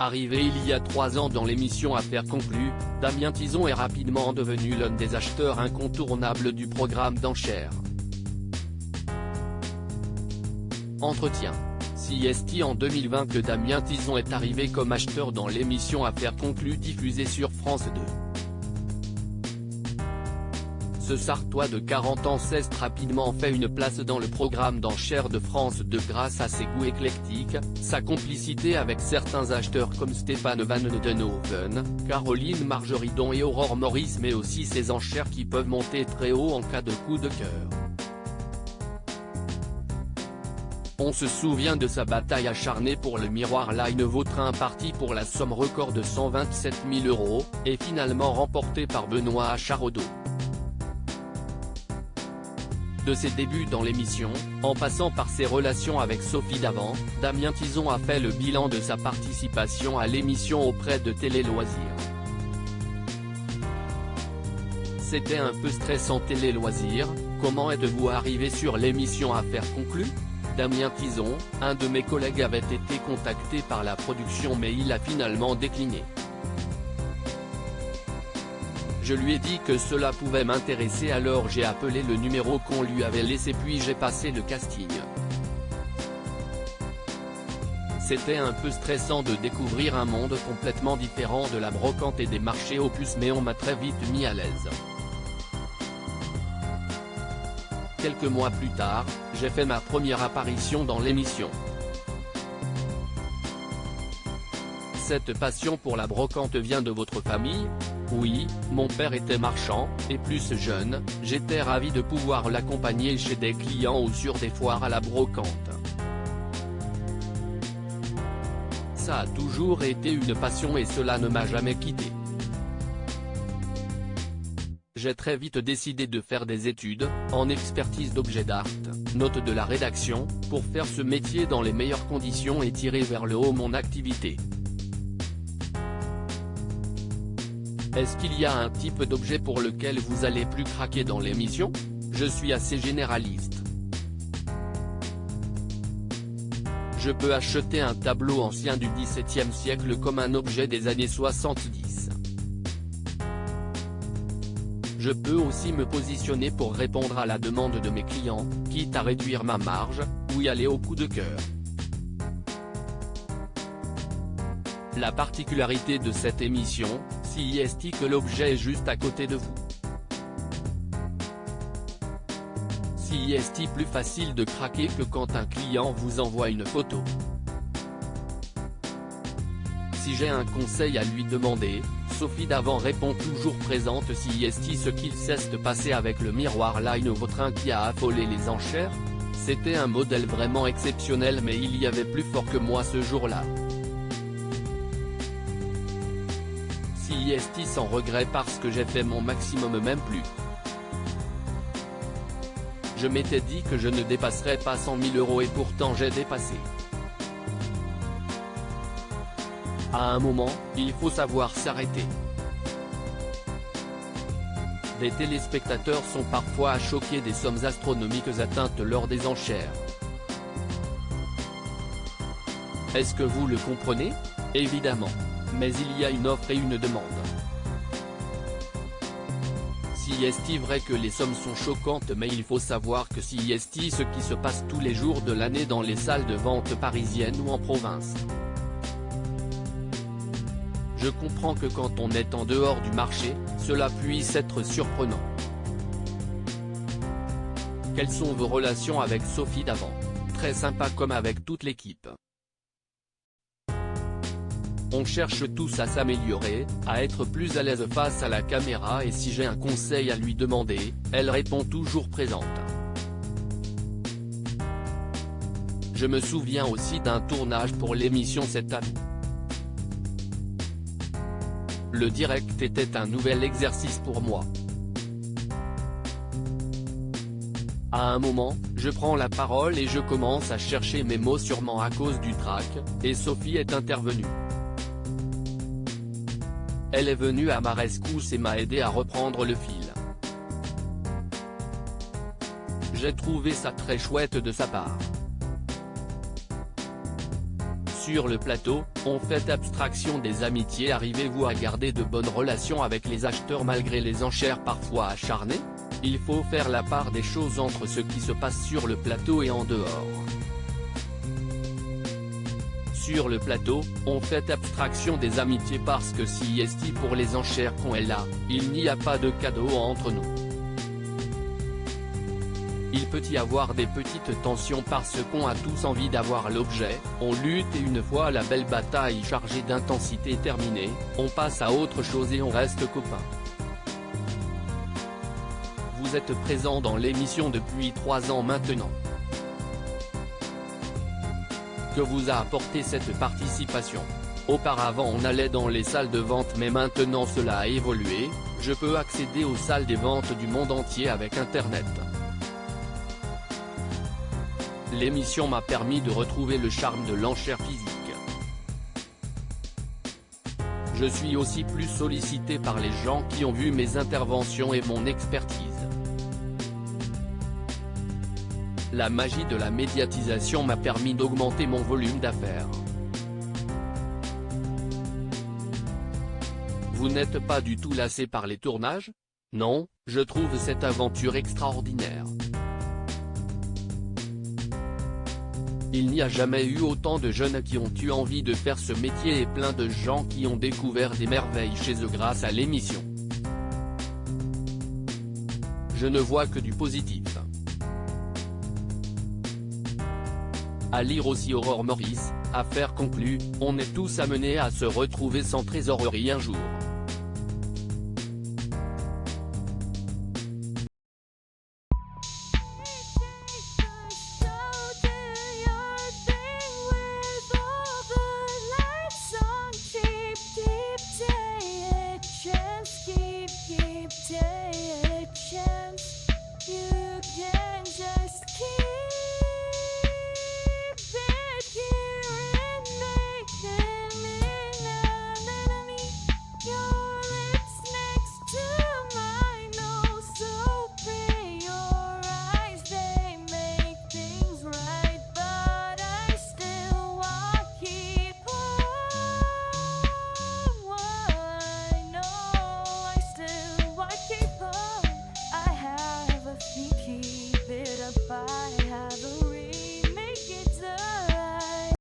Arrivé il y a 3 ans dans l'émission Affaires conclues, Damien Tison est rapidement devenu l'un des acheteurs incontournables du programme d'enchères. Entretien. CIST en 2020 que Damien Tison est arrivé comme acheteur dans l'émission Affaires conclues diffusée sur France 2. Ce Sartois de 40 ans s'est rapidement fait une place dans le programme d'enchères de France 2 grâce à ses goûts éclectiques, sa complicité avec certains acheteurs comme Stéphane Van Denhoven, Caroline Margeridon et Aurore Maurice, mais aussi ses enchères qui peuvent monter très haut en cas de coup de cœur. On se souvient de sa bataille acharnée pour le Miroir Line Vautrin parti pour la somme record de 127 000 €, et finalement remporté par Benoît Acharodo. De ses débuts dans l'émission, en passant par ses relations avec Sophie Davant, Damien Tison a fait le bilan de sa participation à l'émission auprès de Télé Loisirs. C'était un peu stressant Télé Loisirs, comment êtes-vous arrivé sur l'émission Affaires conclues ? Damien Tison, un de mes collègues avait été contacté par la production mais il a finalement décliné. Je lui ai dit que cela pouvait m'intéresser, alors j'ai appelé le numéro qu'on lui avait laissé puis j'ai passé le casting. C'était un peu stressant de découvrir un monde complètement différent de la brocante et des marchés aux puces, mais on m'a très vite mis à l'aise. Quelques mois plus tard, j'ai fait ma première apparition dans l'émission. Cette passion pour la brocante vient de votre famille ? Oui, mon père était marchand, et plus jeune, j'étais ravi de pouvoir l'accompagner chez des clients ou sur des foires à la brocante. Ça a toujours été une passion et cela ne m'a jamais quitté. J'ai très vite décidé de faire des études, en expertise d'objets d'art, note de la rédaction, pour faire ce métier dans les meilleures conditions et tirer vers le haut mon activité. Est-ce qu'il y a un type d'objet pour lequel vous allez plus craquer dans l'émission ? Je suis assez généraliste. Je peux acheter un tableau ancien du XVIIe siècle comme un objet des années 70. Je peux aussi me positionner pour répondre à la demande de mes clients, quitte à réduire ma marge, ou y aller au coup de cœur. La particularité de cette émission, CIST, que l'objet est juste à côté de vous. CIST, plus facile de craquer que quand un client vous envoie une photo. Si j'ai un conseil à lui demander, Sophie Davant répond toujours présente. CIST, ce qu'il s'est passé avec le Miroir Line Vautrin qui a affolé les enchères ? C'était un modèle vraiment exceptionnel, mais il y avait plus fort que moi ce jour-là. CIST sans regret parce que j'ai fait mon maximum, même plus. Je m'étais dit que je ne dépasserais pas 100 000 € et pourtant j'ai dépassé. À un moment, il faut savoir s'arrêter. Des téléspectateurs sont parfois choqués des sommes astronomiques atteintes lors des enchères. Est-ce que vous le comprenez ? Évidemment. Mais il y a une offre et une demande. CIST, vrai que les sommes sont choquantes, mais il faut savoir que CIST, ce qui se passe tous les jours de l'année dans les salles de vente parisiennes ou en province. Je comprends que quand on est en dehors du marché, cela puisse être surprenant. Quelles sont vos relations avec Sophie Davant ? Très sympa comme avec toute l'équipe. On cherche tous à s'améliorer, à être plus à l'aise face à la caméra, et si j'ai un conseil à lui demander, elle répond toujours présente. Je me souviens aussi d'un tournage pour l'émission C'est à vous. Le direct était un nouvel exercice pour moi. À un moment, je prends la parole et je commence à chercher mes mots, sûrement à cause du trac, et Sophie est intervenue. Elle est venue à ma rescousse et m'a aidé à reprendre le fil. J'ai trouvé ça très chouette de sa part. Sur le plateau, on fait abstraction des amitiés. Arrivez-vous à garder de bonnes relations avec les acheteurs malgré les enchères parfois acharnées? Il faut faire la part des choses entre ce qui se passe sur le plateau et en dehors. Sur le plateau, on fait abstraction des amitiés parce que si est pour les enchères qu'on est là, il n'y a pas de cadeau entre nous. Il peut y avoir des petites tensions parce qu'on a tous envie d'avoir l'objet, on lutte et une fois la belle bataille chargée d'intensité terminée, on passe à autre chose et on reste copains. Vous êtes présent dans l'émission depuis 3 ans maintenant. Que vous a apporté cette participation? Auparavant on allait dans les salles de vente mais maintenant cela a évolué, je peux accéder aux salles des ventes du monde entier avec Internet. L'émission m'a permis de retrouver le charme de l'enchère physique. Je suis aussi plus sollicité par les gens qui ont vu mes interventions et mon expertise. La magie de la médiatisation m'a permis d'augmenter mon volume d'affaires. Vous n'êtes pas du tout lassé par les tournages? Non, je trouve cette aventure extraordinaire. Il n'y a jamais eu autant de jeunes qui ont eu envie de faire ce métier et plein de gens qui ont découvert des merveilles chez eux grâce à l'émission. Je ne vois que du positif. À lire aussi Aurore Maurice, affaire conclue, on est tous amenés à se retrouver sans trésorerie un jour.